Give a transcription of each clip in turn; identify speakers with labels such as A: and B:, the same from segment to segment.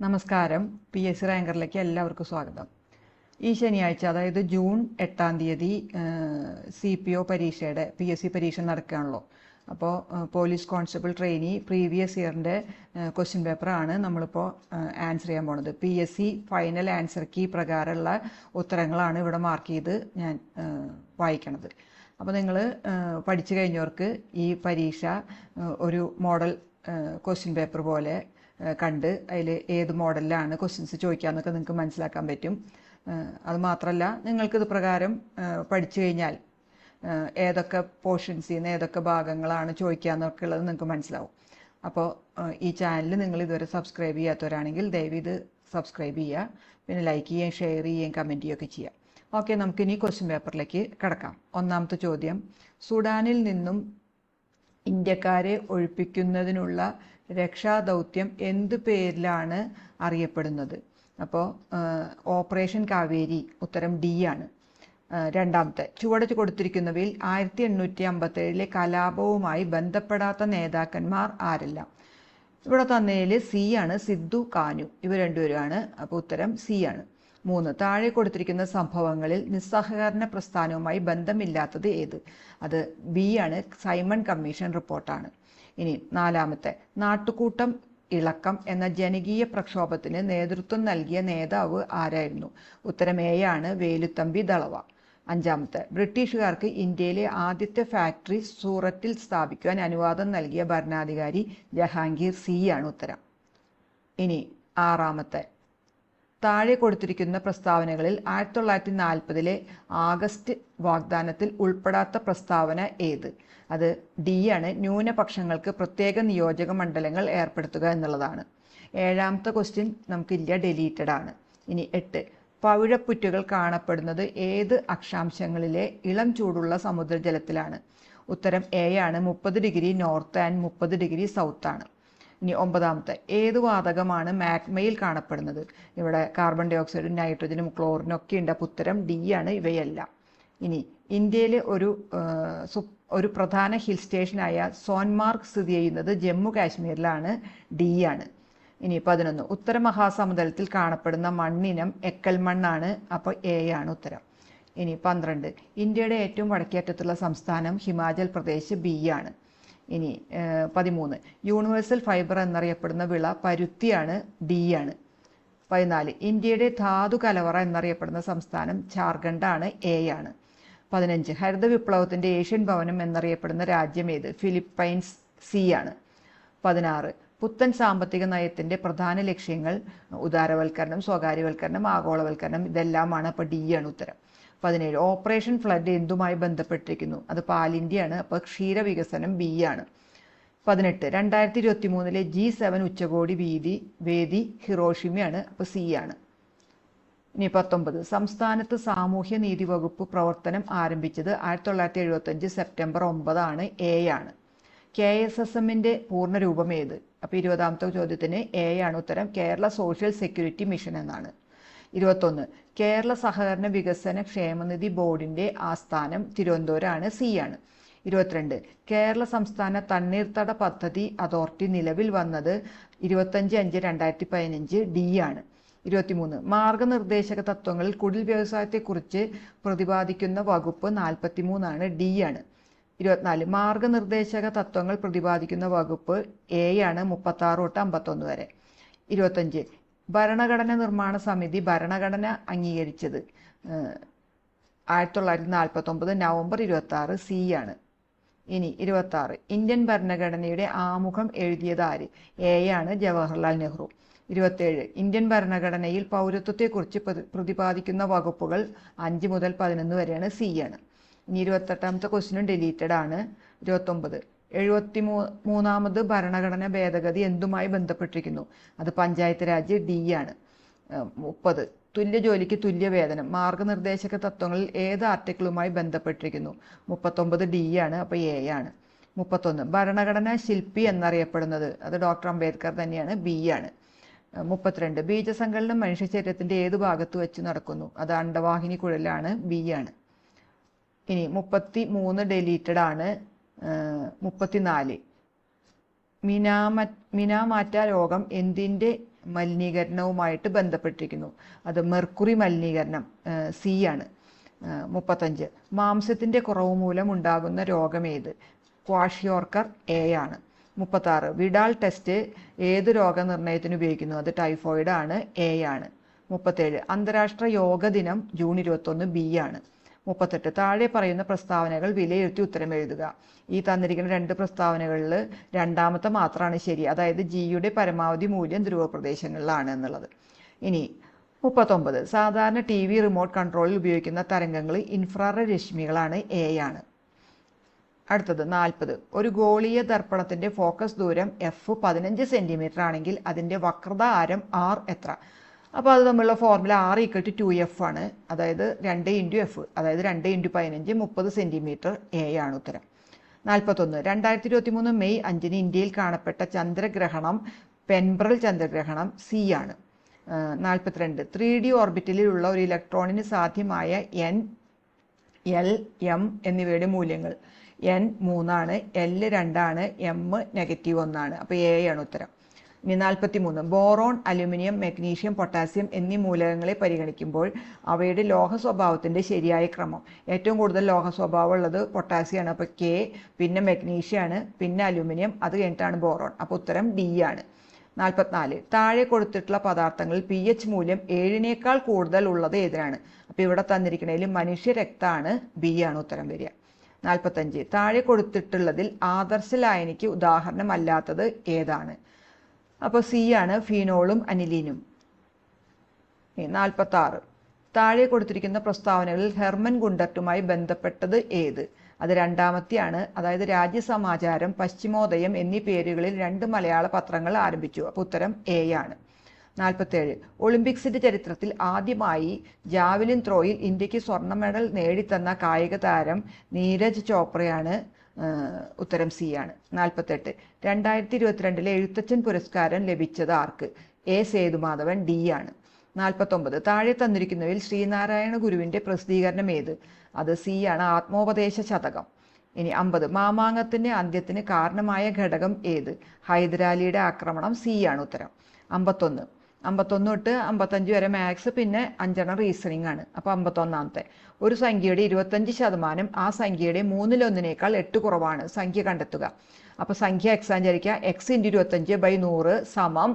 A: നമസ്കാരം. PSC റാങ്കറിലേക്ക് എല്ലാവർക്കും സ്വാഗതം. ഈ ശനിയാഴ്ച അതായത് ജൂൺ 8-ാം തീയതി CPO പരീക്ഷയുടെ PSC പരീക്ഷ നടക്കുകയാണല്ലോ. അപ്പോൾ പോലീസ് കോൺസ്റ്റബിൾ ട്രെയിനി പ്രീവിയസ് ഇയറിൻ്റെ ക്വസ്റ്റ്യൻ പേപ്പറാണ് നമ്മളിപ്പോൾ ആൻസർ ചെയ്യാൻ പോണത്. PSC ഫൈനൽ ആൻസർ കീ പ്രകാരമുള്ള ഉത്തരങ്ങളാണ് ഇവിടെ മാർക്ക് ചെയ്ത് ഞാൻ വായിക്കണത്. അപ്പോൾ നിങ്ങൾ പഠിച്ചു കഴിഞ്ഞവർക്ക് ഈ പരീക്ഷ ഒരു മോഡൽ ക്വസ്റ്റ്യൻ പേപ്പർ പോലെ കണ്ട് അതിൽ ഏത് മോഡലിലാണ് ക്വസ്റ്റ്യൻസ് ചോദിക്കാമെന്നൊക്കെ നിങ്ങൾക്ക് മനസ്സിലാക്കാൻ പറ്റും. അതുമാത്രമല്ല, നിങ്ങൾക്കിത് പ്രകാരം പഠിച്ചു കഴിഞ്ഞാൽ ഏതൊക്കെ പോർഷൻസിൽ നിന്ന് ഏതൊക്കെ ഭാഗങ്ങളാണ് ചോദിക്കാമെന്നൊക്കെ ഉള്ളത് നിങ്ങൾക്ക് മനസ്സിലാവും. അപ്പോൾ ഈ ചാനൽ നിങ്ങൾ ഇതുവരെ സബ്സ്ക്രൈബ് ചെയ്യാത്തവരാണെങ്കിൽ ദയവ് ഇത് സബ്സ്ക്രൈബ് ചെയ്യുക. പിന്നെ ലൈക്ക് ചെയ്യുകയും ഷെയർ ചെയ്യുകയും കമൻറ്റ് ചെയ്യുകയൊക്കെ ചെയ്യുക. ഓക്കെ, നമുക്കിനി ക്വസ്റ്റ്യൻ പേപ്പറിലേക്ക് കിടക്കാം. ഒന്നാമത്തെ ചോദ്യം: സുഡാനിൽ നിന്നും ഇന്ത്യക്കാരെ ഒഴിപ്പിക്കുന്നതിനുള്ള രക്ഷാദൗത്യം എന്ത് പേരിലാണ് അറിയപ്പെടുന്നത്? അപ്പോൾ ഓപ്പറേഷൻ കാവേരി, ഉത്തരം ഡി ആണ്. രണ്ടാമത്തെ, ചുവടെ കൊടുത്തിരിക്കുന്നവയിൽ 1857 കലാപവുമായി ബന്ധപ്പെടാത്ത നേതാക്കന്മാർ ആരെല്ലാം? ഇവിടെ തന്നതിൽ സി ആണ്, സിദ്ധു കാനു, ഇവ രണ്ടുപേരുമാണ്. അപ്പോൾ ഉത്തരം സി ആണ്. 3, താഴെ കൊടുത്തിരിക്കുന്ന സംഭവങ്ങളിൽ നിസ്സഹകരണ പ്രസ്ഥാനവുമായി ബന്ധമില്ലാത്തത് ഏത്? അത് ബി ആണ്, സൈമൺ കമ്മീഷൻ റിപ്പോർട്ടാണ്. ഇനി 4, നാട്ടുകൂട്ടം ഇളക്കം എന്ന ജനകീയ പ്രക്ഷോഭത്തിന് നേതൃത്വം നൽകിയ നേതാവ് ആരായിരുന്നു? ഉത്തരം എ ആണ്, വേലുത്തമ്പി ദളവ. 5, ബ്രിട്ടീഷുകാർക്ക് ഇന്ത്യയിലെ ആദ്യത്തെ ഫാക്ടറി സൂറത്തിൽ സ്ഥാപിക്കുവാൻ അനുവാദം നൽകിയ ഭരണാധികാരി ജഹാംഗീർ. സി ആണ് ഉത്തരം. ഇനി 6, താഴെ കൊടുത്തിരിക്കുന്ന പ്രസ്താവനകളിൽ 1940 ആഗസ്റ്റ് വാഗ്ദാനത്തിൽ ഉൾപ്പെടാത്ത പ്രസ്താവന ഏത്? അത് ഡി ആണ്, ന്യൂനപക്ഷങ്ങൾക്ക് പ്രത്യേക നിയോജക മണ്ഡലങ്ങൾ ഏർപ്പെടുത്തുക എന്നുള്ളതാണ്. 7ാമത്തെ ക്വസ്റ്റ്യൻ നമുക്കില്ല, ഡെലീറ്റഡ് ആണ്. ഇനി 8, പവിഴപ്പുറ്റുകൾ കാണപ്പെടുന്നത് ഏത് അക്ഷാംശങ്ങളിലെ ഇളം ചൂടുള്ള സമുദ്രജലത്തിലാണ്? ഉത്തരം എ ആണ്, 30 degree north and 30 degree south ആണ്. ഇനി 9, ഏത് വാതകമാണ് മാഗ്മയിൽ കാണപ്പെടുന്നത്? ഇവിടെ കാർബൺ ഡൈ ഓക്സൈഡും നൈട്രജനും ക്ലോറിനും ഒക്കെ ഉണ്ട്. അപ്പോൾ ഉത്തരം ഡി ആണ്, ഇവയെല്ലാം. ഇനി ഇന്ത്യയിലെ ഒരു പ്രധാന ഹിൽ സ്റ്റേഷനായ സോൻമാർഗ് സ്ഥിതി ചെയ്യുന്നത് ജമ്മു കാശ്മീരിലാണ്. ഡി ആണ്. ഇനി 11, ഉത്തര മഹാസമുദ്രത്തിൽ കാണപ്പെടുന്ന മണ്ണിനം എക്കൽ മണ്ണാണ്. അപ്പോൾ എ ആണ് ഉത്തരം. ഇനി 12, ഇന്ത്യയുടെ ഏറ്റവും വടക്കേറ്റത്തുള്ള സംസ്ഥാനം ഹിമാചൽ പ്രദേശ്. ബി ആണ്. ഇനി 13, യൂണിവേഴ്സൽ ഫൈബർ എന്നറിയപ്പെടുന്ന വിള പരുത്തിയാണ്. ഡി ആണ്. 14, ഇന്ത്യയുടെ ധാതു കലവറ എന്നറിയപ്പെടുന്ന സംസ്ഥാനം ജാർഖണ്ഡാണ്. എ ആണ്. 15, ഹരിത വിപ്ലവത്തിൻ്റെ ഏഷ്യൻ ഭവനം എന്നറിയപ്പെടുന്ന രാജ്യം ഏത്? ഫിലിപ്പൈൻസ്. സി ആണ്. 16, പുത്തൻ സാമ്പത്തിക നയത്തിൻ്റെ പ്രധാന ലക്ഷ്യങ്ങൾ ഉദാരവൽക്കരണം, സ്വകാര്യവൽക്കരണം, ആഗോളവൽക്കരണം, ഇതെല്ലാമാണ്. അപ്പോൾ ഡി ആണ് ഉത്തരം. 17, ഓപ്പറേഷൻ ഫ്ലഡ് എന്തുമായി ബന്ധപ്പെട്ടിരിക്കുന്നു? അത് പാലിൻ്റെയാണ്. അപ്പോൾ ക്ഷീരവികസനം. ബി ആണ്. 18, 2023 G7 ഉച്ചകോടി വേദി ഹിറോഷിമയാണ്. അപ്പോൾ സി ആണ്. ഇനി 19, സംസ്ഥാനത്ത് സാമൂഹ്യ നീതി വകുപ്പ് പ്രവർത്തനം ആരംഭിച്ചത് 1975 സെപ്റ്റംബർ 9 ആണ്. എ ആണ്. KSSMൻ്റെ പൂർണ്ണരൂപം ഏത്? അപ്പോൾ 20ാമത്തെ ചോദ്യത്തിന് എ ആണ് ഉത്തരം, കേരള സോഷ്യൽ സെക്യൂരിറ്റി മിഷൻ എന്നാണ്. 21, കേരള സഹകരണ വികസന ക്ഷേമനിധി ബോർഡിൻ്റെ ആസ്ഥാനം തിരുവനന്തപുരമാണ്. സി ആണ്. 22, കേരള സംസ്ഥാന തണ്ണീർത്തട പദ്ധതി അതോറിറ്റി നിലവിൽ വന്നത് 25/5/2015. ഡി ആണ്. 23, മാർഗനിർദ്ദേശക തത്വങ്ങളിൽ കുടിൽ വ്യവസായത്തെക്കുറിച്ച് പ്രതിപാദിക്കുന്ന വകുപ്പ് 43 ആണ്. ഡി ആണ്. 24, മാർഗനിർദ്ദേശക തത്വങ്ങൾ പ്രതിപാദിക്കുന്ന വകുപ്പ് എ ആണ്, 36 തൊട്ട് 51 വരെ. 25, ഭരണഘടന നിർമ്മാണ സമിതി ഭരണഘടന അംഗീകരിച്ചത് 1949 നവംബർ 26. സി ആണ്. ഇനി 26, ഇന്ത്യൻ ഭരണഘടനയുടെ ആമുഖം എഴുതിയത് ആര്? എ ആണ്, ജവഹർലാൽ നെഹ്റു. 27, ഇന്ത്യൻ ഭരണഘടനയിൽ പൗരത്വത്തെക്കുറിച്ച് പ്രതിപാദിക്കുന്ന വകുപ്പുകൾ 5 മുതൽ 11 വരെയാണ്. സി ആണ്. ഇനി 28ാമത്തെ ക്വസ്റ്റ്യനും ഡെലീറ്റഡ് ആണ്. 29, 73ാമത് ഭരണഘടന ഭേദഗതി എന്തുമായി ബന്ധപ്പെട്ടിരിക്കുന്നു? അത് പഞ്ചായത്ത് രാജ്. ഡി ആണ്. 30, തുല്യ ജോലിക്ക് തുല്യ വേതനം മാർഗനിർദ്ദേശക തത്വങ്ങളിൽ ഏത് ആർട്ടിക്കിളുമായി ബന്ധപ്പെട്ടിരിക്കുന്നു? 39 ഡി ആണ്. അപ്പോൾ എ ആണ്. 31, ഭരണഘടനാ ശില്പി എന്നറിയപ്പെടുന്നത് അത് ഡോക്ടർ അംബേദ്കർ തന്നെയാണ്. ബി ആണ്. 32, ബീജസങ്കലനം മനുഷ്യ ശരീരത്തിൻ്റെ ഏത് ഭാഗത്ത് വെച്ച് നടക്കുന്നു? അത് അണ്ഡവാഹിനി കുഴലാണ്. ബി ആണ്. ഇനി 33 ഡെലീറ്റഡ് ആണ്. 34, മിനാമാറ്റ രോഗം എന്തിൻ്റെ മലിനീകരണവുമായിട്ട് ബന്ധപ്പെട്ടിരിക്കുന്നു. അത് മെർക്കുറി മലിനീകരണം സി ആണ്. 35 മാംസത്തിൻ്റെ കുറവ് മൂലം ഉണ്ടാകുന്ന രോഗമേത്? ക്വാഷിയോർക്കർ എ ആണ്. 36 വിഡാൽ ടെസ്റ്റ് ഏത് രോഗനിർണയത്തിന് ഉപയോഗിക്കുന്നു? അത് ടൈഫോയിഡ് ആണ്, എ ആണ്. 37 അന്താരാഷ്ട്ര യോഗ ദിനം ജൂൺ 21 ബി ആണ്. 38 താഴെ പറയുന്ന പ്രസ്താവനകൾ വിലയിരുത്തി ഉത്തരം എഴുതുക. ഈ തന്നിരിക്കുന്ന 2 പ്രസ്താവനകളിൽ രണ്ടാമത്തെ മാത്രമാണ് ശരി, അതായത് ജിയുടെ പരമാവധി മൂല്യം ധ്രുവപ്രദേശങ്ങളിലാണ് എന്നുള്ളത്. ഇനി 39 സാധാരണ ടി വി റിമോട്ട് കൺട്രോളിൽ ഉപയോഗിക്കുന്ന തരംഗങ്ങൾ ഇൻഫ്രാറെഡ് രശ്മികളാണ്, എ ആണ്. അടുത്തത് 40 ഒരു ഗോളീയ ദർപ്പണത്തിന്റെ ഫോക്കസ് ദൂരം എഫ് 15 സെന്റിമീറ്റർ ആണെങ്കിൽ അതിന്റെ വക്രത ആരം ആർ എത്ര? അപ്പോൾ അത് തമ്മിലുള്ള formula R equal to 2f ആണ്, അതായത് 2 × f, അതായത് 2 × 15 30 സെന്റിമീറ്റർ, എ ആണ് ഉത്തരം. 41 2023 മെയ് 5 ഇന്ത്യയിൽ കാണപ്പെട്ട ചന്ദ്രഗ്രഹണം പെൻബ്രൽ ചന്ദ്രഗ്രഹണം, സി ആണ്. 42 3D ഓർബിറ്റലിലുള്ള ഒരു ഇലക്ട്രോണിന് സാധ്യമായ n, l, m എന്നിവയുടെ മൂല്യങ്ങൾ. n 3 ആണ്, l 2 ആണ്, m -1 ആണ്. അപ്പോൾ എ ആണ് ഉത്തരം. ഇനി 43 ബോറോൺ, അലുമിനിയം, മെഗ്നീഷ്യം, പൊട്ടാസ്യം എന്നീ മൂലകങ്ങളെ പരിഗണിക്കുമ്പോൾ അവയുടെ ലോഹ സ്വഭാവത്തിൻ്റെ ശരിയായ ക്രമം. ഏറ്റവും കൂടുതൽ ലോഹ സ്വഭാവം ഉള്ളത് പൊട്ടാസ്യമാണ്, അപ്പോൾ കെ, പിന്നെ മെഗ്നീഷ്യമാണ്, പിന്നെ അലുമിനിയം, അത് കഴിഞ്ഞിട്ടാണ് ബോറോൺ. അപ്പോൾ ഉത്തരം ഡി ആണ്. 44 താഴെ കൊടുത്തിട്ടുള്ള പദാർത്ഥങ്ങളിൽ pH മൂല്യം 7നേക്കാൾ കൂടുതൽ ഉള്ളത് ഏതിനാണ്? അപ്പോൾ ഇവിടെ തന്നിരിക്കുന്നതിൽ മനുഷ്യരക്തമാണ്, ബി ആണ് ഉത്തരം വരിക. 45 താഴെ കൊടുത്തിട്ടുള്ളതിൽ ആദർശ ലായനിക്ക് ഉദാഹരണമല്ലാത്തത് ഏതാണ്? അപ്പോൾ സി ആണ്, ഫീനോളും അനിലീനും. 46 താഴെ കൊടുത്തിരിക്കുന്ന പ്രസ്താവനകളിൽ ഹെർമൻ ഗുണ്ടർട്ടുമായി ബന്ധപ്പെട്ടത് ഏത്? അത് രണ്ടാമത്തെയാണ്, അതായത് രാജ്യസമാചാരം, പശ്ചിമോദയം എന്നീ പേരുകളിൽ 2 മലയാള പത്രങ്ങൾ ആരംഭിച്ചു. അപ്പോൾ ഉത്തരം എ ആണ്. 47 ഒളിമ്പിക്സിന്റെ ചരിത്രത്തിൽ ആദ്യമായി ജാവലിൻ ത്രോയിൽ ഇന്ത്യക്ക് സ്വർണ്ണ മെഡൽ നേടിത്തന്ന കായിക താരം നീരജ് ചോപ്രയാണ്, ഉത്തരം സി ആണ്. 48 2022 എഴുത്തച്ഛൻ പുരസ്കാരം ലഭിച്ചത് ആർക്ക്? എ സേതുമാധവൻ, ഡി ആണ്. 49 താഴെ തന്നിരിക്കുന്നവയിൽ ശ്രീനാരായണ ഗുരുവിന്റെ പ്രസിദ്ധീകരണം ഏത്? അത് സി ആണ്, ആത്മോപദേശ ശതകം. ഇനി 50 മാമാങ്കത്തിന്റെ അന്ത്യത്തിന് കാരണമായ ഘടകം ഏത്? ഹൈദരാലിയുടെ ആക്രമണം, സി ആണ് ഉത്തരം. 51 തൊട്ട് 55 വരെ മാത്സ്, പിന്നെ 5 റീസണിങ് ആണ്. അപ്പോൾ 51 ഒരു സംഖ്യയുടെ 25% ആ സംഖ്യയുടെ 1/3 കുറവാണ്. സംഖ്യ കണ്ടെത്തുക. അപ്പോൾ സംഖ്യ എക്സ് ആചരിക്കുക. എക്സ് × 25/100 സമം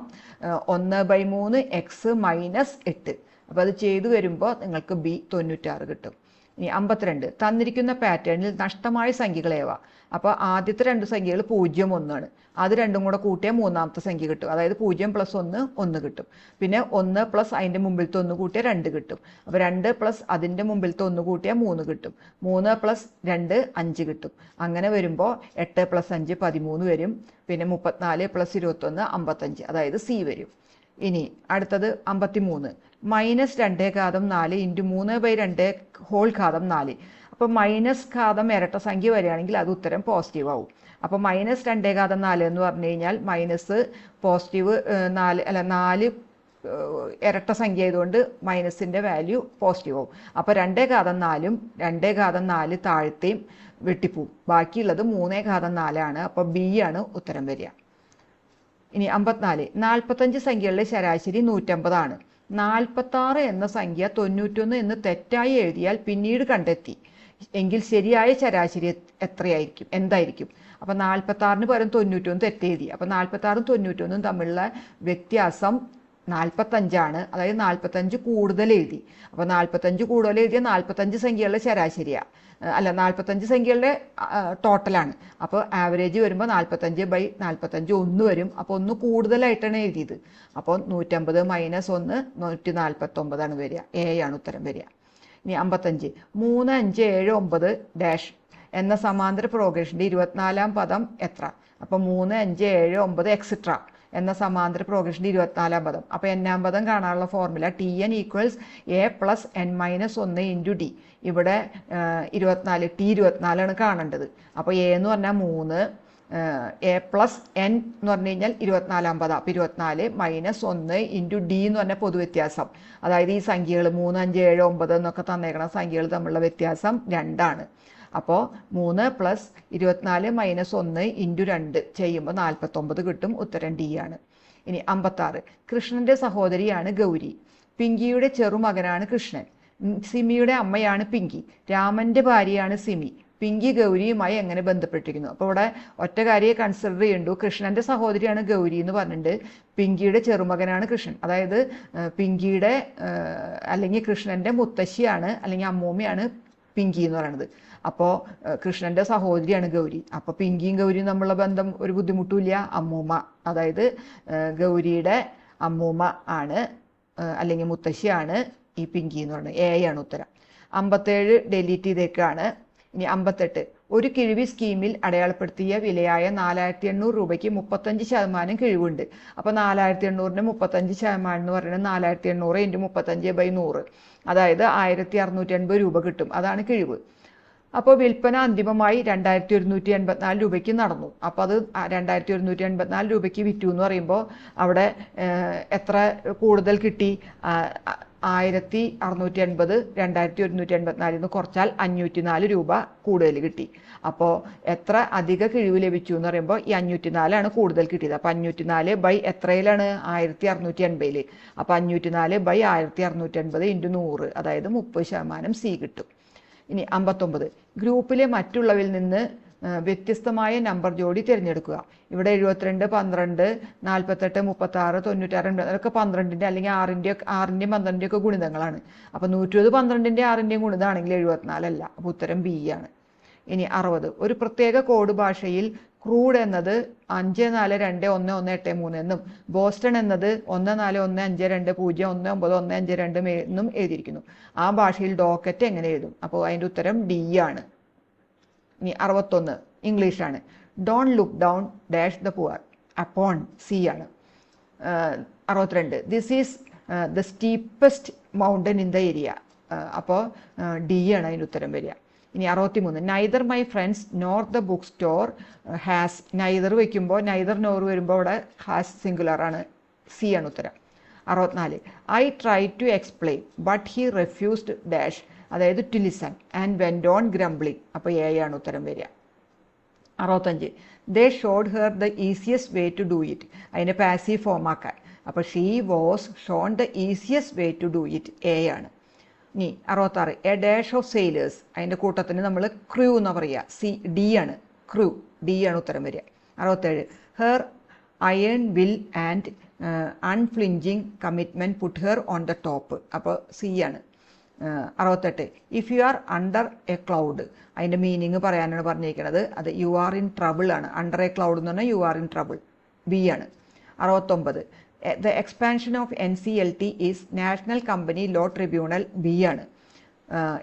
A: 1/3 എക്സ് - 8. അപ്പോൾ അത് ചെയ്തു വരുമ്പോൾ നിങ്ങൾക്ക് ബി 96 കിട്ടും. ഇനി 52 തന്നിരിക്കുന്ന പാറ്റേണിൽ നഷ്ടമായ സംഖ്യകൾ ഏവ? അപ്പോൾ ആദ്യത്തെ 2 സംഖ്യകൾ 0, 1 ആണ്. അത് രണ്ടും കൂടെ കൂട്ടിയാൽ മൂന്നാമത്തെ സംഖ്യ കിട്ടും, അതായത് 0 + 1 1 കിട്ടും. പിന്നെ 1 + അതിൻ്റെ മുമ്പിലത്തെ 1 കൂട്ടിയാൽ 2 കിട്ടും. അപ്പോൾ 2 + അതിൻ്റെ മുമ്പിലത്തെ 1 കൂട്ടിയാൽ 3 കിട്ടും. 3 + 2 5 കിട്ടും. അങ്ങനെ വരുമ്പോൾ 8 + 5 13 വരും. പിന്നെ 34 + 21 55, അതായത് സി വരും. ഇനി അടുത്തത് 53 -2 ഘാതം 4 × 3/2 അപ്പോൾ മൈനസ് ഘാതം ഇരട്ട സംഖ്യ വരികയാണെങ്കിൽ അത് ഉത്തരം പോസിറ്റീവ് ആവും. അപ്പോൾ -2 ഘാതം 4 എന്ന് പറഞ്ഞു കഴിഞ്ഞാൽ മൈനസ് പോസിറ്റീവ് 4 ഇരട്ട സംഖ്യ ആയതുകൊണ്ട് മൈനസിൻ്റെ വാല്യൂ പോസിറ്റീവ് ആവും. അപ്പോൾ 2 ഘാതം 4ഉം 2 ഘാതം 4 താഴത്തെയും വെട്ടിപ്പോവും. ബാക്കിയുള്ളത് 3 ഘാതം 4 ആണ്. അപ്പോൾ ബി ആണ് ഉത്തരം വരിക. ഇനി 54 45 സംഖ്യകളുടെ ശരാശരി 150 ആണ്. 46 എന്ന സംഖ്യ 91 എന്ന് തെറ്റായി എഴുതിയാൽ പിന്നീട് കണ്ടെത്തി എങ്കിൽ ശരിയായ ശരാശരി എത്രയായിരിക്കും, എന്തായിരിക്കും? അപ്പോൾ 46ന് പകരം 91 തെറ്റെഴുതി. അപ്പോൾ 46ഉം 91 തമ്മിലുള്ള വ്യത്യാസം 45 ആണ്, അതായത് 45 കൂടുതൽ എഴുതി. അപ്പോൾ 45 കൂടുതൽ എഴുതിയ 45 സംഖ്യകളുടെ ശരാശരിയാണ്, അല്ല 45 സംഖ്യകളുടെ ടോട്ടലാണ്. അപ്പോൾ ആവറേജ് വരുമ്പോൾ 45/45 1 വരും. അപ്പോൾ 1 കൂടുതലായിട്ടാണ് എഴുതിയത്. അപ്പോൾ 150 - 1 149 ആണ് വരിക. എ ആണ് ഉത്തരം വരിക. ഇനി 55 3 5 7 9 ഡാഷ് എന്ന സമാന്തര പ്രോഗ്രഷൻ്റെ 24ാം പദം എത്ര? അപ്പോൾ 3 5 7 9 എക്സെട്ര എന്ന സമാന്തര പ്രോഗ്രഷൻ്റെ 24ാം പദം. അപ്പോൾ n-ാം പദം കാണാനുള്ള formula Tn = a + n - 1 × d. ഇവിടെ 24 T24 ആണ് കാണേണ്ടത്. അപ്പോൾ a എന്ന് പറഞ്ഞാൽ 3, a + n എന്ന് പറഞ്ഞു കഴിഞ്ഞാൽ 24ാം പദം. അപ്പോൾ 24 - 1 × d എന്ന് പറഞ്ഞാൽ പൊതുവ്യത്യാസം. അതായത് ഈ സംഖ്യകൾ 3 5 7 9 എന്നൊക്കെ തന്നേക്കണ സംഖ്യകൾ തമ്മിലുള്ള വ്യത്യാസം 2 ആണ്. അപ്പോൾ 3 + 24 - 1 × 2 ചെയ്യുമ്പോൾ 49 കിട്ടും. ഉത്തരം ഡി ആണ്. ഇനി 56 കൃഷ്ണന്റെ സഹോദരിയാണ് ഗൗരി. പിങ്കിയുടെ ചെറുമകനാണ് കൃഷ്ണൻ. സിമിയുടെ അമ്മയാണ് പിങ്കി. രാമന്റെ ഭാര്യയാണ് സിമി. പിങ്കി ഗൗരിയുമായി എങ്ങനെ ബന്ധപ്പെട്ടിരിക്കുന്നു? അപ്പോൾ ഇവിടെ ഒറ്റ കാര്യയെ കൺസിഡർ ചെയ്യണ്ടു. കൃഷ്ണന്റെ സഹോദരിയാണ് ഗൗരി എന്ന് പറഞ്ഞിട്ടുണ്ട്. പിങ്കിയുടെ ചെറുമകനാണ് കൃഷ്ണൻ. അതായത് പിങ്കിയുടെ അല്ലെങ്കിൽ കൃഷ്ണന്റെ മുത്തശ്ശിയാണ് അല്ലെങ്കിൽ അമ്മൂമ്മയാണ് പിങ്കി എന്ന് പറയുന്നത്. അപ്പോൾ കൃഷ്ണന്റെ സഹോദരിയാണ് ഗൗരി. അപ്പോൾ പിങ്കിയും ഗൗരിയും തമ്മിലുള്ള ബന്ധം ഒരു ബുദ്ധിമുട്ടുമില്ല. അമ്മൂമ്മ, അതായത് ഗൗരിയുടെ അമ്മൂമ്മ ആണ് അല്ലെങ്കിൽ മുത്തശ്ശിയാണ് ഈ പിങ്കി എന്ന് പറയുന്നത്. എ ആണ് ഉത്തരം. 57 ഡിലീറ്റ് ചെയ്തേക്കാണ്. ഇനി 58 ഒരു കിഴിവ് സ്കീമിൽ അടയാളപ്പെടുത്തിയ വിലയായ 4800 രൂപയ്ക്ക് 35% കിഴിവുണ്ട്. അപ്പോൾ 4800-ന് 35% എന്ന് പറയുന്നത് 4800 × 35/100, അതായത് 1650 രൂപ കിട്ടും. അതാണ് കിഴിവ്. അപ്പോൾ വിൽപ്പന അന്തിമമായി 2184 രൂപയ്ക്ക് നടന്നു. അപ്പോൾ അത് 2184 രൂപയ്ക്ക് വിറ്റു എന്ന് പറയുമ്പോൾ അവിടെ എത്ര കൂടുതൽ കിട്ടി? 1650 2184 കുറച്ചാൽ 504 രൂപ കൂടുതൽ കിട്ടി. അപ്പോൾ എത്ര അധിക കിഴിവ് ലഭിച്ചു എന്ന് പറയുമ്പോൾ ഈ 504 കൂടുതൽ കിട്ടിയത്. അപ്പോൾ 504 എത്രയിലാണ്? 1680. അപ്പോൾ 504 1650 × 100, അതായത് 30% സി കിട്ടും. ഇനി 59 ഗ്രൂപ്പിലെ മറ്റുള്ളവരിൽ നിന്ന് വ്യത്യസ്തമായ നമ്പർ ജോഡി തിരഞ്ഞെടുക്കുക. ഇവിടെ 72, 12, 48, 36, 96 അതൊക്കെ 12-ന്റെ അല്ലെങ്കിൽ 6-ന്റെയും 12-ന്റെയും ഒക്കെ ഗുണിതങ്ങളാണ്. അപ്പോൾ 120 12-ന്റെയും 6-ന്റെയും ഗുണിതമാണെങ്കിൽ 74 അല്ല. അപ്പോൾ ഉത്തരം ബി ആണ്. ഇനി 60 ഒരു പ്രത്യേക കോഡ് ഭാഷയിൽ ക്രൂഡ് എന്നത് 54211183 എന്നും ബോസ്റ്റൺ എന്നത് 1415201915 എന്നും എഴുതിയിരിക്കുന്നു. ആ ഭാഷയിൽ ഡോക്കറ്റ് എങ്ങനെ എഴുതും? അപ്പോൾ അതിൻ്റെ ഉത്തരം ഡി ആണ്. ഇനി 61 ഇംഗ്ലീഷാണ്. Don't look down dash the poor upon, C ആണ്. 62 this is the steepest mountain in the area. അപ്പോൾ ഡി ആണ് അതിൻ്റെ ഉത്തരം വരിക. ഇനി 63 neither my friends nor the book store has. Neither വയ്ക്കുമ്പോൾ നൈദർ നോർ വരുമ്പോൾ അവിടെ ഹാസ് സിംഗുലർ ആണ്. സി ആണ് ഉത്തരം. 64 I try to explain but he refused dash, അതായത് to listen and went on grumbling. അപ്പോൾ എ ആണ് ഉത്തരം വരിക. 65 they showed her the easiest way to do it. അതിൻ്റെ പാസീവ് ഫോം ആക്കാൻ. അപ്പോൾ she was shown the easiest way to do it. A ആണ്. ഇനി 66 എ ഡാഷ് ഓഫ് സെയിലേഴ്സ്. അതിൻ്റെ കൂട്ടത്തിന് നമ്മൾ ക്രൂ എന്ന് പറയുക. സി ഡി ആണ്. ക്രൂ, ഡി ആണ് ഉത്തരം വരിക. 67 her iron will and unflinching commitment put her on the top. അപ്പോൾ സി ആണ്. 68 if you are under a cloud. അതിൻ്റെ മീനിങ് പറയാനാണ് പറഞ്ഞിരിക്കുന്നത്. അത് യു ആർ ഇൻ ട്രബിൾ ആണ്. അണ്ടർ എ ക്ലൗഡ് എന്ന് പറഞ്ഞാൽ you are in trouble. B ആണ്. 69 the expansion of NCLT is national company law tribunal. B ആണ്.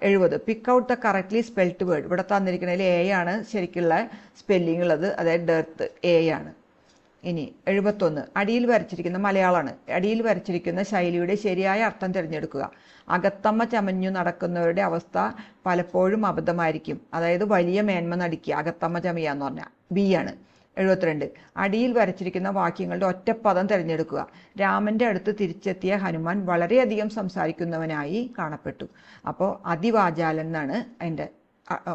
A: 70 pick out the correctly spelled word. ഇവിടെ തന്നിരിക്കുന്നതിൽ എ ആണ് ശരിക്കുള്ള സ്പെല്ലിംഗ് ഉള്ളത്, അതായത് ഡെർത്ത്. എ ആണ്. ഇനി 71 അടിയിൽ വരച്ചിരിക്കുന്ന മലയാളമാണ്. അടിയിൽ വരച്ചിരിക്കുന്ന ശൈലിയുടെ ശരിയായ അർത്ഥം തിരഞ്ഞെടുക്കുക. അകത്തമ്മ ചമഞ്ഞു നടക്കുന്നവരുടെ അവസ്ഥ പലപ്പോഴും അബദ്ധമായിരിക്കും. അതായത് വലിയ മേന്മ നടിക്കുക, അകത്തമ്മ ചമയാന്ന് പറഞ്ഞാൽ. ബി ആണ്. 72 അടിയിൽ വരച്ചിരിക്കുന്ന വാക്യങ്ങളുടെ ഒറ്റപ്പദം തിരഞ്ഞെടുക്കുക. രാമന്റെ അടുത്ത് തിരിച്ചെത്തിയ ഹനുമാൻ വളരെയധികം സംസാരിക്കുന്നവനായി കാണപ്പെട്ടു. അപ്പോൾ അതിവാചാലൻ എന്നാണ് അതിൻ്റെ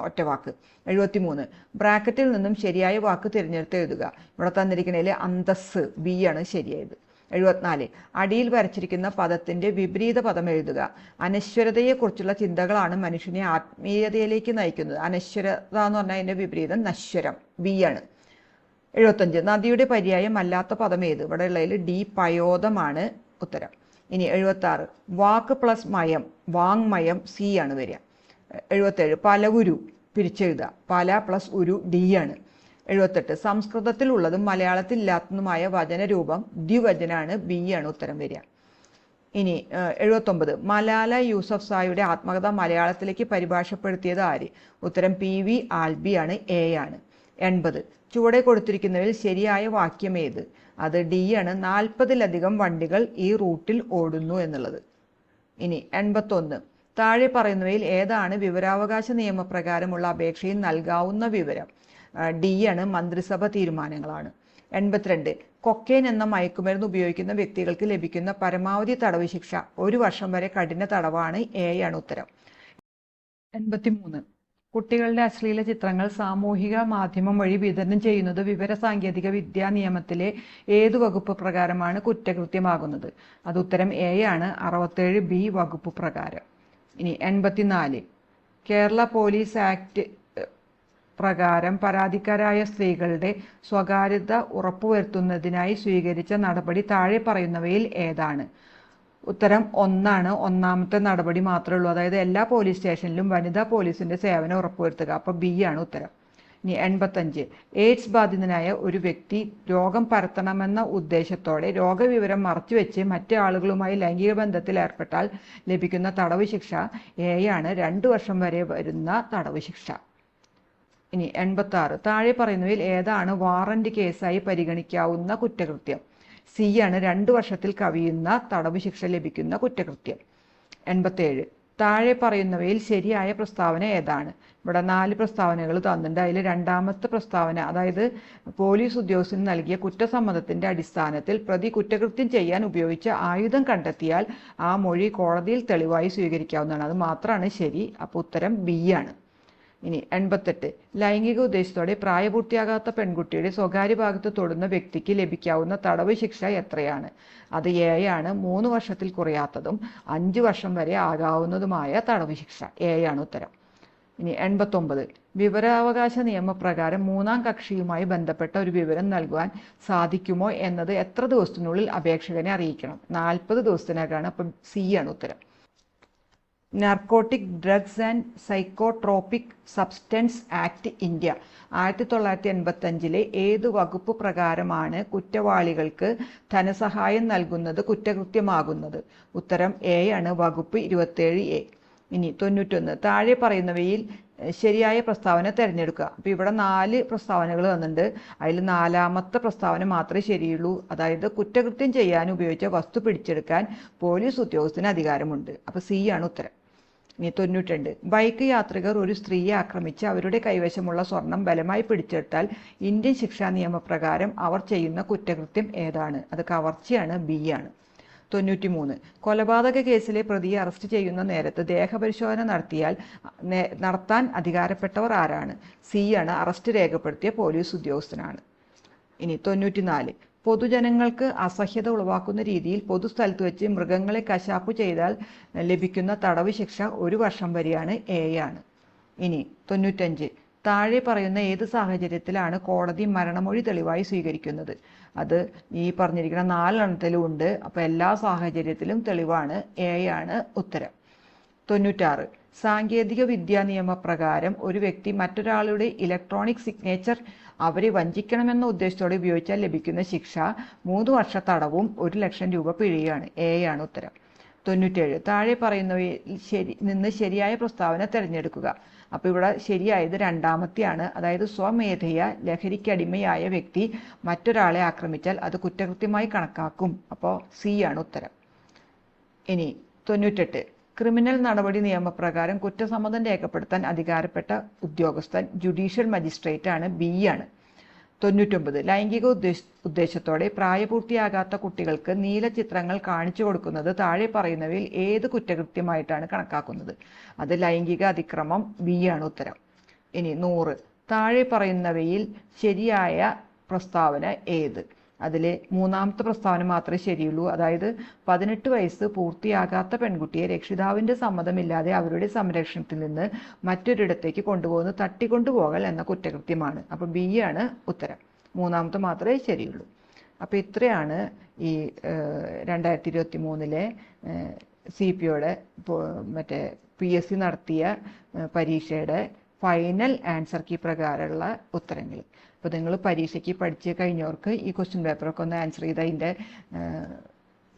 A: ഒറ്റവാക്ക്. 73 ബ്രാക്കറ്റിൽ നിന്നും ശരിയായ വാക്ക് തിരഞ്ഞെടുത്ത് എഴുതുക. ഇവിടെ തന്നിരിക്കുന്നതിൽ അന്തസ്, ബി ആണ് ശരിയായത്. 74 അടിയിൽ വരച്ചിരിക്കുന്ന പദത്തിൻ്റെ വിപരീത പദം എഴുതുക. അനശ്വരതയെക്കുറിച്ചുള്ള ചിന്തകളാണ് മനുഷ്യനെ ആത്മീയതയിലേക്ക് നയിക്കുന്നത്. അനശ്വരത എന്ന് പറഞ്ഞാൽ അതിൻ്റെ വിപരീതം നശ്വരം. ബി ആണ്. 75 നദിയുടെ പര്യായം അല്ലാത്ത പദം ഏത്? ഇവിടെ ഉള്ളതിൽ ഡി പയോദമാണ് ഉത്തരം. ഇനി 76 വാക്ക് പ്ലസ് മയം, വാങ്മയം. സി ആണ് വരിക. 77 പലവുരു പിരിച്ചെഴുതുക. പല പ്ലസ് ഉരു. ഡി ആണ്. 78 സംസ്കൃതത്തിലുള്ളതും മലയാളത്തിൽ ഇല്ലാത്തതുമായ വചനരൂപം ദ്വിവചനാണ്. ബി ആണ് ഉത്തരം വരിക. ഇനി 79 മലാല യൂസഫ്സായിയുടെ ആത്മകഥ മലയാളത്തിലേക്ക് പരിഭാഷപ്പെടുത്തിയത് ആര്? ഉത്തരം PV ആൽബി ആണ്. എ ആണ്. 80 ചുവടെ കൊടുത്തിരിക്കുന്നതിൽ ശരിയായ വാക്യം ഏത്? അത് ഡി ആണ്. 40-ലധികം വണ്ടികൾ ഈ റൂട്ടിൽ ഓടുന്നു എന്നുള്ളത്. ഇനി 81 താഴെ പറയുന്നവയിൽ ഏതാണ് വിവരാവകാശ നിയമപ്രകാരമുള്ള അപേക്ഷയിൽ നൽകാവുന്ന വിവരം? ഡി ആണ്. മന്ത്രിസഭ തീരുമാനങ്ങളാണ്. 82 കൊക്കൈൻ എന്ന മയക്കുമരുന്ന് ഉപയോഗിക്കുന്ന വ്യക്തികൾക്ക് ലഭിക്കുന്ന പരമാവധി തടവ് ശിക്ഷ 1 വർഷം വരെ കഠിന തടവാണ്. എ ആണ് ഉത്തരം. 83 കുട്ടികളുടെ അശ്ലീല ചിത്രങ്ങൾ സാമൂഹിക മാധ്യമം വഴി വിതരണം ചെയ്യുന്നത് വിവരസാങ്കേതിക വിദ്യാ നിയമത്തിലെ ഏതു വകുപ്പ് പ്രകാരമാണ് കുറ്റകൃത്യമാകുന്നത്? അത് ഉത്തരം എ ആണ്, 67B വകുപ്പ് പ്രകാരം. ഇനി 84, കേരള പോലീസ് ആക്ട് പ്രകാരം പരാതിക്കാരായ സ്ത്രീകളുടെ സ്വകാര്യത ഉറപ്പുവരുത്തുന്നതിനായി സ്വീകരിച്ച നടപടി താഴെ പറയുന്നവയിൽ ഏതാണ്? ഉത്തരം 1 ആണ്. ഒന്നാമത്തെ നടപടി മാത്രമേ ഉള്ളൂ. അതായത് എല്ലാ പോലീസ് സ്റ്റേഷനിലും വനിതാ പോലീസിന്റെ സേവനം ഉറപ്പുവരുത്തുക. അപ്പോൾ ബി ആണ് ഉത്തരം. ഇനി 85, എയ്ഡ്സ് ബാധിതനായ ഒരു വ്യക്തി രോഗം പരത്തണമെന്ന ഉദ്ദേശത്തോടെ രോഗവിവരം മറച്ചുവെച്ച് മറ്റു ആളുകളുമായി ലൈംഗിക ബന്ധത്തിൽ ഏർപ്പെട്ടാൽ ലഭിക്കുന്ന തടവ് ശിക്ഷ എ ആണ്, 2 വർഷം വരെ വരുന്ന തടവ് ശിക്ഷ. ഇനി 86, താഴെ പറയുന്നവയിൽ ഏതാണ് വാറന്റ് കേസായി പരിഗണിക്കാവുന്ന കുറ്റകൃത്യം? സി ആണ്, 2 വർഷത്തിൽ കവിയുന്ന തടവ് ശിക്ഷ ലഭിക്കുന്ന കുറ്റകൃത്യം. 87, താഴെ പറയുന്നവയിൽ ശരിയായ പ്രസ്താവന ഏതാണ്? ഇവിടെ 4 പ്രസ്താവനകൾ തന്നിട്ടുണ്ട്. അതിൽ രണ്ടാമത്തെ പ്രസ്താവന, അതായത് പോലീസ് ഉദ്യോഗസ്ഥന് നൽകിയ കുറ്റസമ്മതത്തിന്റെ അടിസ്ഥാനത്തിൽ പ്രതി കുറ്റകൃത്യം ചെയ്യാൻ ഉപയോഗിച്ച ആയുധം കണ്ടെത്തിയാൽ ആ മൊഴി കോടതിയിൽ തെളിവായി സ്വീകരിക്കാവുന്നതാണ്. അത് മാത്രമാണ് ശരി. അപ്പോൾ ഉത്തരം ബി ആണ്. ഇനി 88, ലൈംഗിക ഉദ്ദേശത്തോടെ പ്രായപൂർത്തിയാകാത്ത പെൺകുട്ടിയുടെ സ്വകാര്യ ഭാഗത്ത് തൊടുന്ന വ്യക്തിക്ക് ലഭിക്കാവുന്ന തടവ് ശിക്ഷ എത്രയാണ്? അത് എ ആണ്, 3 വർഷത്തിൽ കുറയാത്തതും 5 വർഷം വരെ ആകാവുന്നതുമായ തടവ് ശിക്ഷ. എ ആണ് ഉത്തരം. ഇനി 89, വിവരാവകാശ നിയമപ്രകാരം 3-ാം കക്ഷിയുമായി ബന്ധപ്പെട്ട ഒരു വിവരം നൽകുവാൻ സാധിക്കുമോ എന്നത് എത്ര ദിവസത്തിനുള്ളിൽ അപേക്ഷകനെ അറിയിക്കണം? 40 ദിവസത്തിനകമാണ്. അപ്പം സി ആണ് ഉത്തരം. Narcotic drugs and psychotropic substance act India 1985 ഏത് വകുപ്പ് പ്രകാരമാണ് കുറ്റവാളികൾക്ക് ധനസഹായം നൽകുന്നത് കുറ്റകൃത്യമാകുന്നത്? ഉത്തരം എ ആണ്, വകുപ്പ് 27A. ഇനി 91, താഴെ പറയുന്നവയിൽ ശരിയായ പ്രസ്താവന തിരഞ്ഞെടുക്കുക. അപ്പോൾ ഇവിടെ 4 പ്രസ്താവനകൾ വന്നിട്ടുണ്ട്. അതിൽ 4-ാമത്തെ പ്രസ്താവന മാത്രമേ ശരിയുള്ളൂ. അതായത് കുറ്റകൃത്യം ചെയ്യാൻ ഉപയോഗിച്ച വസ്തു പിടിച്ചെടുക്കാൻ പോലീസ് ഉദ്യോഗസ്ഥന് അധികാരമുണ്ട്. അപ്പോൾ സി ആണ് ഉത്തരം. ഇനി 92, ബൈക്ക് യാത്രികർ ഒരു സ്ത്രീയെ ആക്രമിച്ച് അവരുടെ കൈവശമുള്ള സ്വർണം ബലമായി പിടിച്ചെടുത്താൽ ഇന്ത്യൻ ശിക്ഷാ നിയമപ്രകാരം അവർ ചെയ്യുന്ന കുറ്റകൃത്യം ഏതാണ്? അത് കവർച്ചയാണ്. ബി ആണ്. 93, കൊലപാതക കേസിലെ പ്രതിയെ അറസ്റ്റ് ചെയ്യുന്ന നേരത്ത് ദേഹപരിശോധന നടത്താൻ അധികാരപ്പെട്ടവർ ആരാണ്? സി ആണ്, അറസ്റ്റ് രേഖപ്പെടുത്തിയ പോലീസ് ഉദ്യോഗസ്ഥനാണ്. ഇനി 94, പൊതുജനങ്ങൾക്ക് അസഹ്യത ഉളവാക്കുന്ന രീതിയിൽ പൊതുസ്ഥലത്ത് വെച്ച് മൃഗങ്ങളെ കശാപ്പ് ചെയ്താൽ ലഭിക്കുന്ന തടവ് ശിക്ഷ 1 വർഷം വരെയാണ്. എ ആണ്. ഇനി 95, താഴെ പറയുന്ന ഏത് സാഹചര്യത്തിലാണ് കോടതി മരണമൊഴി തെളിവായി സ്വീകരിക്കുന്നത്? അത് ഈ പറഞ്ഞിരിക്കുന്ന 4 എണ്ണത്തിലും ഉണ്ട്. അപ്പോൾ എല്ലാ സാഹചര്യത്തിലും തെളിവാണ്. എ ആണ് ഉത്തരം. 96, സാങ്കേതിക വിദ്യാ നിയമപ്രകാരം ഒരു വ്യക്തി മറ്റൊരാളുടെ ഇലക്ട്രോണിക് സിഗ്നേച്ചർ അവരെ വഞ്ചിക്കണമെന്ന ഉദ്ദേശത്തോടെ ഉപയോഗിച്ചാൽ ലഭിക്കുന്ന ശിക്ഷ 3 വർഷ തടവും 1 ലക്ഷം രൂപ പിഴയാണ്. എ ആണ് ഉത്തരം. 97, താഴെ പറയുന്നവയിൽ നിന്ന് ശരിയായ പ്രസ്താവന തിരഞ്ഞെടുക്കുക. അപ്പോൾ ഇവിടെ ശരിയായത് 2-ാമത്തെയാണ്. അതായത് സ്വമേധയ ലഹരിക്കടിമയായ വ്യക്തി മറ്റൊരാളെ ആക്രമിച്ചാൽ അത് കുറ്റകൃത്യമായി കണക്കാക്കും. അപ്പോൾ സി ആണ് ഉത്തരം. ഇനി 98, ക്രിമിനൽ നടപടി നിയമപ്രകാരം കുറ്റസമ്മതം രേഖപ്പെടുത്താൻ അധികാരപ്പെട്ട ഉദ്യോഗസ്ഥൻ ജുഡീഷ്യൽ മജിസ്ട്രേറ്റ് ആണ്. ബി ആണ്. 99, ലൈംഗിക ഉദ്ദേശത്തോടെ പ്രായപൂർത്തിയാകാത്ത കുട്ടികൾക്ക് നീല ചിത്രങ്ങൾ കാണിച്ചു കൊടുക്കുന്നത് താഴെ പറയുന്നവയിൽ ഏത് കുറ്റകൃത്യമായിട്ടാണ് കണക്കാക്കുന്നത്? അത് ലൈംഗിക അതിക്രമം. ബി ആണ് ഉത്തരം. ഇനി 100, താഴെ പറയുന്നവയിൽ ശരിയായ പ്രസ്താവന ഏത്? അതിൽ 3-ാമത്തെ പ്രസ്താവന മാത്രമേ ശരിയുള്ളൂ. അതായത് 18 വയസ്സ് പൂർത്തിയാകാത്ത പെൺകുട്ടിയെ രക്ഷിതാവിൻ്റെ സമ്മതമില്ലാതെ അവരുടെ സംരക്ഷണത്തിൽ നിന്ന് മറ്റൊരിടത്തേക്ക് കൊണ്ടുപോകുന്നത് തട്ടിക്കൊണ്ടുപോകൽ എന്ന കുറ്റകൃത്യമാണ്. അപ്പോൾ ബി ആണ് ഉത്തരം. 3-ാമത്തെ മാത്രമേ ശരിയുള്ളൂ. അപ്പോൾ ഇത്രയാണ് ഈ 2023 CPOയുടെ മറ്റേ PSC നടത്തിയ പരീക്ഷയുടെ ഫൈനൽ ആൻസർ കീ പ്രകാരമുള്ള ഉത്തരങ്ങൾ. അപ്പോൾ നിങ്ങൾ പരീക്ഷയ്ക്ക് പഠിച്ച് കഴിഞ്ഞവർക്ക് ഈ ക്വസ്റ്റ്യൻ പേപ്പറൊക്കെ ഒന്ന് ആൻസർ ചെയ്ത് അതിൻ്റെ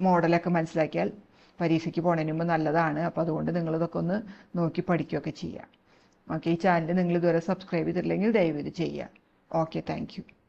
A: മോഡലൊക്കെ മനസ്സിലാക്കിയാൽ പരീക്ഷയ്ക്ക് പോണതിന് മുമ്പ് നല്ലതാണ്. അപ്പോൾ അതുകൊണ്ട് നിങ്ങളിതൊക്കെ ഒന്ന് നോക്കി പഠിക്കുകയൊക്കെ ചെയ്യാം. ഓക്കെ, ഈ ചാനൽ നിങ്ങൾ ഇതുവരെ സബ്സ്ക്രൈബ് ചെയ്തിട്ടില്ലെങ്കിൽ ദയവ് ഇത് ചെയ്യുക. Okay, thank you.